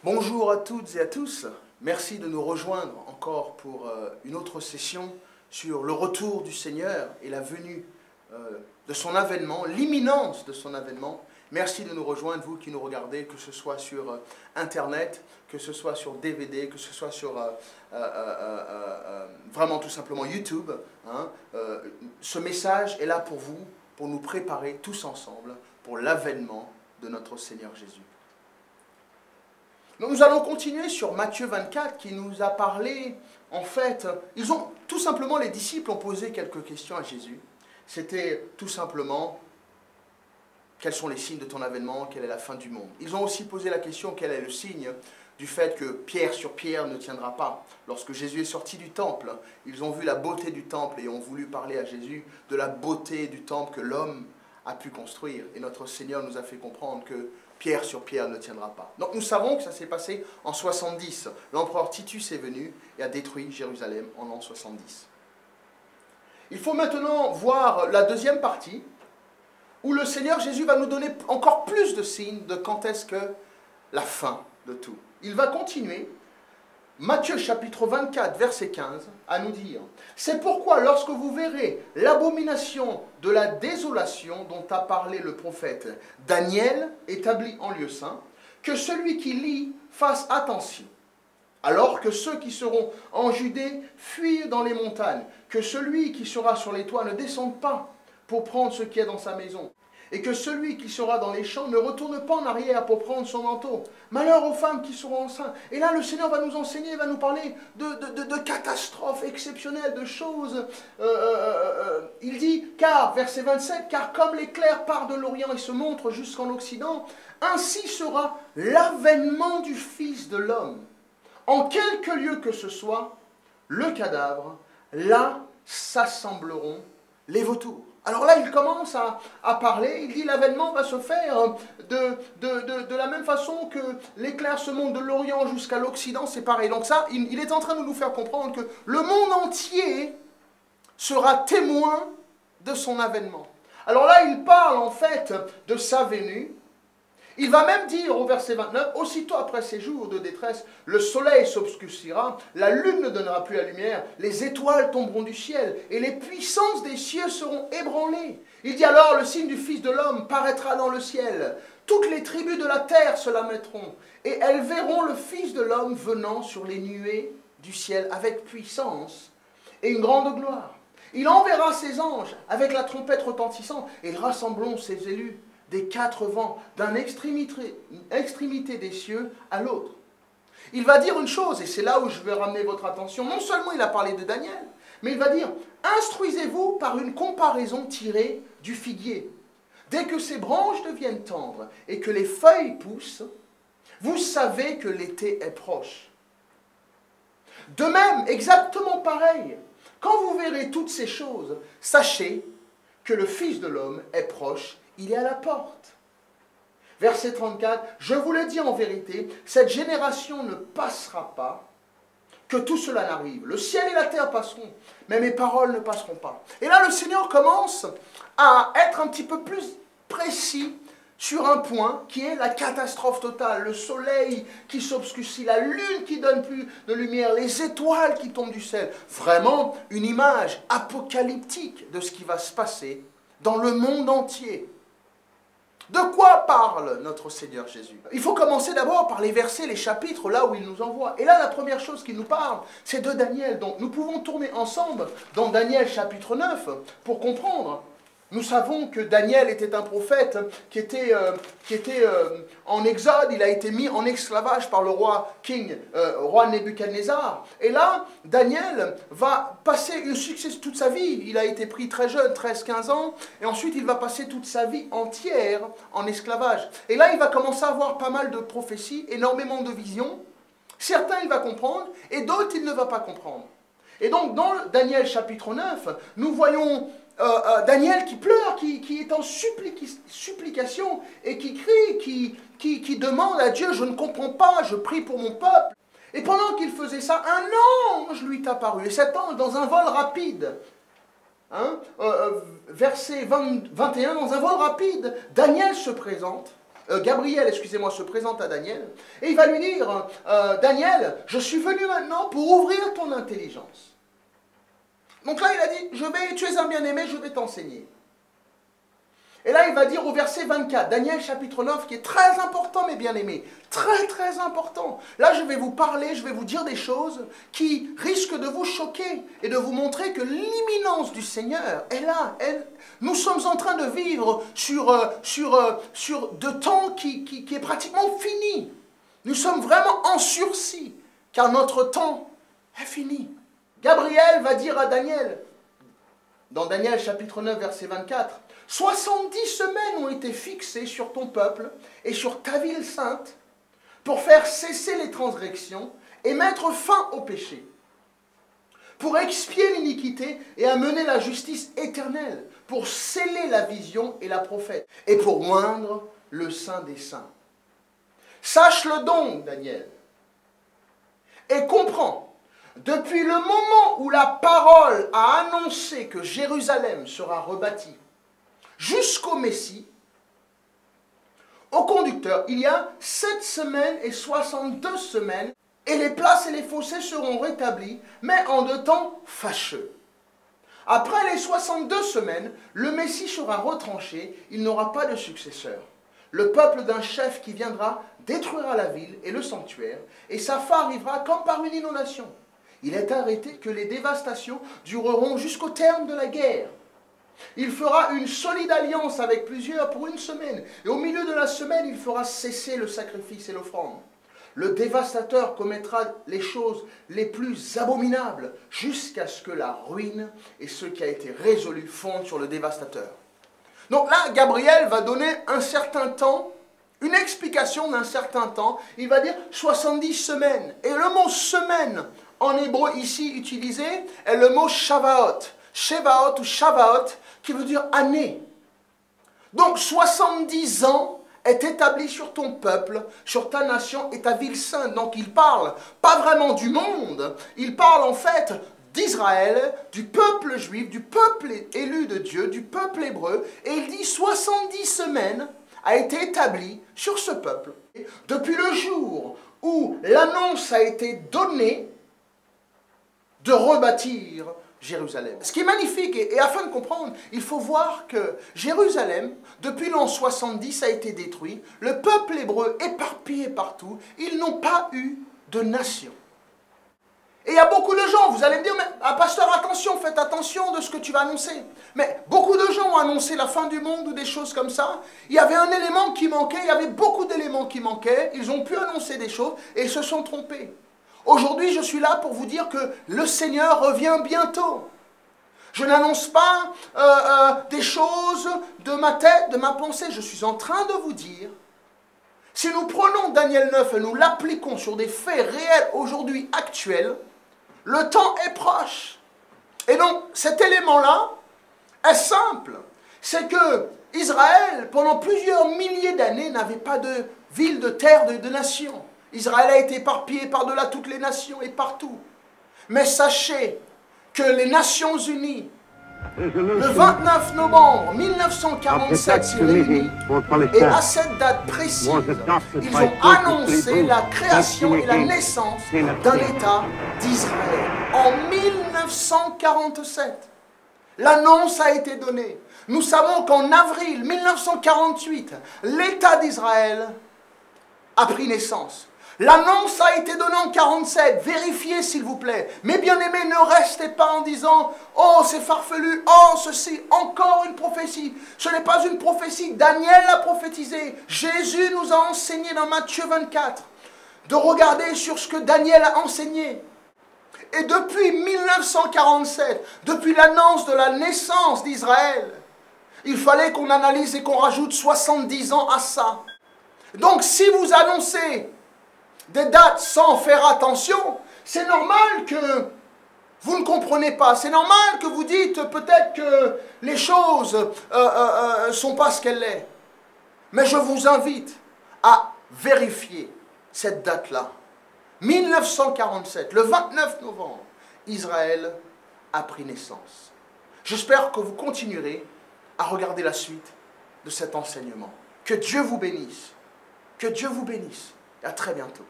Bonjour à toutes et à tous. Merci de nous rejoindre encore pour une autre session sur le retour du Seigneur et la venue de son avènement, l'imminence de son avènement. Merci de nous rejoindre, vous qui nous regardez, que ce soit sur Internet, que ce soit sur DVD, que ce soit sur vraiment tout simplement YouTube. Ce message est là pour vous, pour nous préparer tous ensemble pour l'avènement de notre Seigneur Jésus. Donc nous allons continuer sur Matthieu 24 qui nous a parlé, en fait, tout simplement les disciples ont posé quelques questions à Jésus. C'était tout simplement, quels sont les signes de ton avènement, quelle est la fin du monde? Ils ont aussi posé la question, quel est le signe du fait que pierre sur pierre ne tiendra pas? Lorsque Jésus est sorti du temple, ils ont vu la beauté du temple et ont voulu parler à Jésus de la beauté du temple que l'homme a pu construire. Et notre Seigneur nous a fait comprendre que pierre sur pierre ne tiendra pas. Donc nous savons que ça s'est passé en 70. L'empereur Titus est venu et a détruit Jérusalem en l'an 70. Il faut maintenant voir la deuxième partie, où le Seigneur Jésus va nous donner encore plus de signes de quand est-ce que la fin de tout. Il va continuer, Matthieu chapitre 24, verset 15, à nous dire « C'est pourquoi lorsque vous verrez l'abomination de la désolation dont a parlé le prophète Daniel, établi en lieu saint, que celui qui lit fasse attention. Alors que ceux qui seront en Judée fuient dans les montagnes, que celui qui sera sur les toits ne descende pas pour prendre ce qui est dans sa maison. Et que celui qui sera dans les champs ne retourne pas en arrière pour prendre son manteau. Malheur aux femmes qui seront enceintes. » Et là, le Seigneur va nous enseigner, va nous parler de catastrophes exceptionnelles, de choses. Il dit, car, verset 27, « Car comme l'éclair part de l'Orient et se montre jusqu'en Occident, ainsi sera l'avènement du Fils de l'homme. En quelque lieu que ce soit, le cadavre, là s'assembleront les vautours. » Alors là, il commence à parler, il dit l'avènement va se faire de la même façon que l'éclair se monte de l'Orient jusqu'à l'Occident, c'est pareil. Donc ça, il est en train de nous faire comprendre que le monde entier sera témoin de son avènement. Alors là, il parle en fait de sa venue. Il va même dire au verset 29, « Aussitôt après ces jours de détresse, le soleil s'obscurcira, la lune ne donnera plus la lumière, les étoiles tomberont du ciel, et les puissances des cieux seront ébranlées. Il dit alors, le signe du Fils de l'homme paraîtra dans le ciel. Toutes les tribus de la terre se lamentaient, et elles verront le Fils de l'homme venant sur les nuées du ciel avec puissance et une grande gloire. Il enverra ses anges avec la trompette retentissante, et ils rassembleront ses élus des quatre vents, d'une extrémité des cieux à l'autre. » Il va dire une chose, et c'est là où je veux ramener votre attention. Non seulement il a parlé de Daniel, mais il va dire « Instruisez-vous par une comparaison tirée du figuier. Dès que ses branches deviennent tendres et que les feuilles poussent, vous savez que l'été est proche. De même, exactement pareil, quand vous verrez toutes ces choses, sachez que le Fils de l'homme est proche. Il est à la porte. » Verset 34, « Je vous le dis en vérité, cette génération ne passera pas, que tout cela n'arrive. Le ciel et la terre passeront, mais mes paroles ne passeront pas. » Et là, le Seigneur commence à être un petit peu plus précis sur un point qui est la catastrophe totale. Le soleil qui s'obscurcit, la lune qui donne plus de lumière, les étoiles qui tombent du ciel. Vraiment une image apocalyptique de ce qui va se passer dans le monde entier. De quoi parle notre Seigneur Jésus? Il faut commencer d'abord par les versets, les chapitres, là où il nous envoie. Et là, la première chose qu'il nous parle, c'est de Daniel. Donc nous pouvons tourner ensemble dans Daniel chapitre 9 pour comprendre. Nous savons que Daniel était un prophète qui était en exode. Il a été mis en esclavage par le roi Nebuchadnezzar. Et là, Daniel va passer une succès toute sa vie. Il a été pris très jeune, 13-15 ans. Et ensuite, il va passer toute sa vie entière en esclavage. Et là, il va commencer à avoir pas mal de prophéties, énormément de visions. Certains, il va comprendre, et d'autres, il ne va pas comprendre. Et donc, dans Daniel chapitre 9, nous voyons Daniel qui pleure, qui est en supplication et qui crie, qui demande à Dieu, « Je ne comprends pas, je prie pour mon peuple. » Et pendant qu'il faisait ça, un ange lui est apparu. Et cet ange, dans un vol rapide, verset 21, dans un vol rapide, Daniel se présente Gabriel, excusez-moi, se présente à Daniel, et il va lui dire, Daniel, je suis venu maintenant pour ouvrir ton intelligence. Donc là, il a dit, tu es un bien-aimé, je vais t'enseigner. Et là, il va dire au verset 24, Daniel chapitre 9, qui est très important, mes bien-aimés, très très important. Là, je vais vous parler, je vais vous dire des choses qui risquent de vous choquer et de vous montrer que l'imminence du Seigneur est là. Nous sommes en train de vivre sur de temps qui est pratiquement fini. Nous sommes vraiment en sursis, car notre temps est fini. Gabriel va dire à Daniel, dans Daniel chapitre 9, verset 24, 70 semaines ont été fixées sur ton peuple et sur ta ville sainte pour faire cesser les transgressions et mettre fin au péché, pour expier l'iniquité et amener la justice éternelle, pour sceller la vision et la prophète, et pour oindre le Saint des Saints. Sache-le donc, Daniel, et comprends, depuis le moment où la parole a annoncé que Jérusalem sera rebâtie, jusqu'au Messie, au conducteur, il y a 7 semaines et 62 semaines, et les places et les fossés seront rétablis, mais en de temps fâcheux. Après les 62 semaines, le Messie sera retranché, il n'aura pas de successeur. Le peuple d'un chef qui viendra détruira la ville et le sanctuaire, et sa fin arrivera comme par une inondation. Il est arrêté que les dévastations dureront jusqu'au terme de la guerre. Il fera une solide alliance avec plusieurs pour une semaine. Et au milieu de la semaine, il fera cesser le sacrifice et l'offrande. Le dévastateur commettra les choses les plus abominables jusqu'à ce que la ruine et ce qui a été résolu fondent sur le dévastateur. Donc là, Gabriel va donner un certain temps, une explication d'un certain temps. Il va dire 70 semaines. Et le mot semaine en hébreu ici utilisé est le mot Shavaot. Shevaot ou Shavaot, qui veut dire année. Donc 70 ans est établi sur ton peuple, sur ta nation et ta ville sainte. Donc il parle pas vraiment du monde, il parle en fait d'Israël, du peuple juif, du peuple élu de Dieu, du peuple hébreu. Et il dit 70 semaines a été établi sur ce peuple. Depuis le jour où l'annonce a été donnée de rebâtir Jérusalem. Ce qui est magnifique, et afin de comprendre, il faut voir que Jérusalem, depuis l'an 70, a été détruit. Le peuple hébreu éparpillé partout, ils n'ont pas eu de nation. Et il y a beaucoup de gens, vous allez me dire, mais pasteur, attention, faites attention de ce que tu vas annoncer. Mais beaucoup de gens ont annoncé la fin du monde ou des choses comme ça. Il y avait un élément qui manquait, il y avait beaucoup d'éléments qui manquaient. Ils ont pu annoncer des choses et ils se sont trompés. Aujourd'hui, je suis là pour vous dire que le Seigneur revient bientôt. Je n'annonce pas des choses de ma tête, de ma pensée. Je suis en train de vous dire, si nous prenons Daniel 9 et nous l'appliquons sur des faits réels aujourd'hui actuels, le temps est proche. Et donc, cet élément-là est simple. C'est que Israël, pendant plusieurs milliers d'années, n'avait pas de ville, de terre, de nation. Israël a été éparpillé par-delà toutes les nations et partout. Mais sachez que les Nations Unies, le 29 novembre 1947, s'est réuni, et à cette date précise, ils ont annoncé la création et la naissance d'un État d'Israël. En 1947, l'annonce a été donnée. Nous savons qu'en avril 1948, l'État d'Israël a pris naissance. L'annonce a été donnée en 1947, vérifiez s'il vous plaît. Mais bien aimés, ne restez pas en disant « Oh, c'est farfelu, oh, ceci, encore une prophétie ». Ce n'est pas une prophétie, Daniel l'a prophétisé. Jésus nous a enseigné dans Matthieu 24 de regarder sur ce que Daniel a enseigné. Et depuis 1947, depuis l'annonce de la naissance d'Israël, il fallait qu'on analyse et qu'on rajoute 70 ans à ça. Donc si vous annoncez des dates sans faire attention, c'est normal que vous ne comprenez pas. C'est normal que vous dites peut-être que les choses ne sont pas ce qu'elles sont. Mais je vous invite à vérifier cette date-là. 1947, le 29 novembre, Israël a pris naissance. J'espère que vous continuerez à regarder la suite de cet enseignement. Que Dieu vous bénisse. Que Dieu vous bénisse. Et à très bientôt.